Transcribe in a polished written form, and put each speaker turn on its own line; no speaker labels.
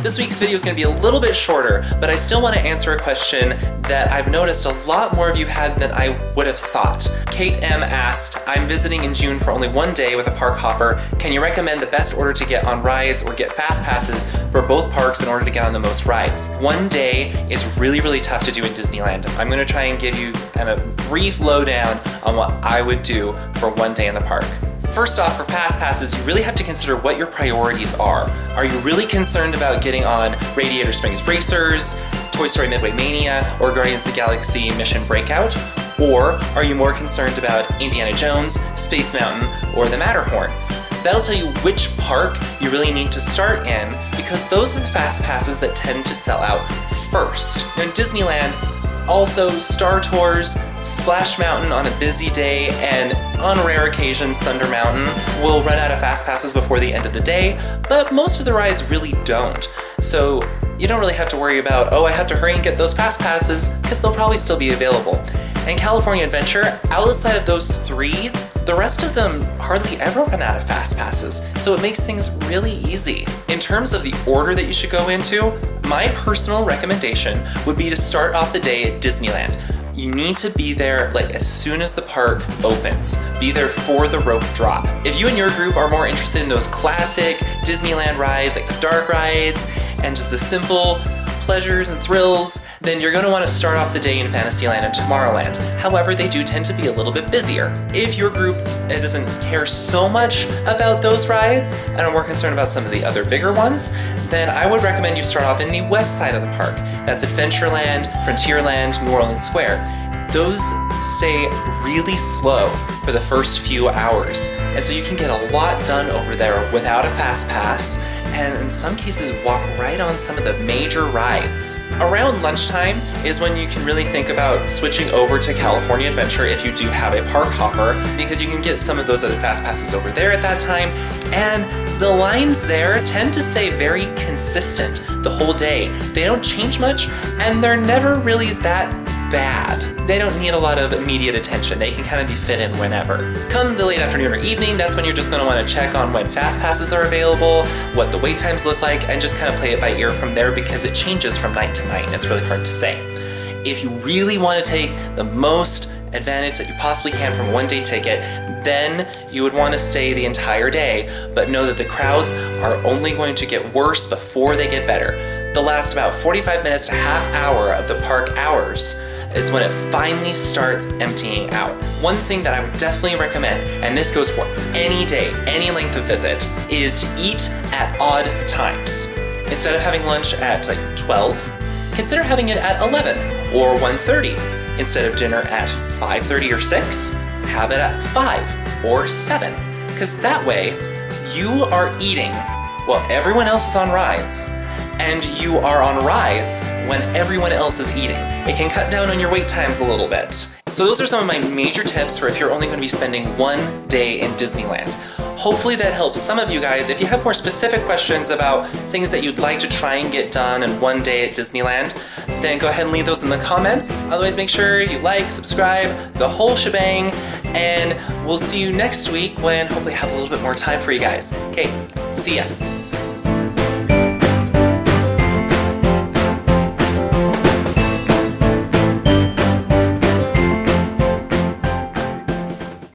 This week's video is going to be a little bit shorter, but I still want to answer a question that I've noticed a lot more of you had than I would have thought. Kate M asked, I'm visiting in June for only one day with a park hopper. Can you recommend the best order to get on rides or get fast passes for both parks in order to get on the most rides? One day is really tough to do in Disneyland. I'm going to try and give you a brief lowdown on what I would do for one day in the park. First off, for FastPasses, you really have to consider what your priorities are. Are you really concerned about getting on Radiator Springs Racers, Toy Story Midway Mania, or Guardians of the Galaxy Mission Breakout? Or are you more concerned about Indiana Jones, Space Mountain, or the Matterhorn? That'll tell you which park you really need to start in, because those are the FastPasses that tend to sell out first. Now, in Disneyland, also Star Tours, Splash Mountain on a busy day, and on rare occasions Thunder Mountain will run out of FastPasses before the end of the day, but most of the rides really don't. So you don't really have to worry about, oh, I have to hurry and get those FastPasses, because they'll probably still be available. And California Adventure, outside of those three, the rest of them hardly ever run out of FastPasses, so it makes things really easy. In terms of the order that you should go into, my personal recommendation would be to start off the day at Disneyland. You need to be there as soon as the park opens. Be there for the rope drop. If you and your group are more interested in those classic Disneyland rides, like the dark rides, and just the simple pleasures and thrills, then you're going to want to start off the day in Fantasyland and Tomorrowland. However, they do tend to be a little bit busier. If your group doesn't care so much about those rides and are more concerned about some of the other bigger ones, then I would recommend you start off in the west side of the park. That's Adventureland, Frontierland, New Orleans Square. Those stay really slow for the first few hours, and so you can get a lot done over there without a fast pass, and in some cases walk right on some of the major rides. Around lunchtime is when you can really think about switching over to California Adventure if you do have a park hopper, because you can get some of those other fast passes over there at that time, and the lines there tend to stay very consistent the whole day. They don't change much, and they're never really that bad. They don't need a lot of immediate attention. They can kind of be fit in whenever. Come the late afternoon or evening, that's when you're just going to want to check on when fast passes are available, what the wait times look like, and just kind of play it by ear from there, because it changes from night to night. It's really hard to say. If you really want to take the most advantage that you possibly can from a one-day ticket, then you would want to stay the entire day, but know that the crowds are only going to get worse before they get better. The last about 45 minutes to half hour of the park hours is when it finally starts emptying out. One thing that I would definitely recommend, and this goes for any day, any length of visit, is to eat at odd times. Instead of having lunch at 12, consider having it at 11 or 1:30. Instead of dinner at 5:30 or 6, have it at 5 or 7. Because that way, you are eating while everyone else is on rides, and you are on rides when everyone else is eating. It can cut down on your wait times a little bit. So those are some of my major tips for if you're only going to be spending one day in Disneyland. Hopefully that helps some of you guys. If you have more specific questions about things that you'd like to try and get done in one day at Disneyland, then go ahead and leave those in the comments. Otherwise, make sure you like, subscribe, the whole shebang, and we'll see you next week when hopefully I have a little bit more time for you guys. Okay, see ya.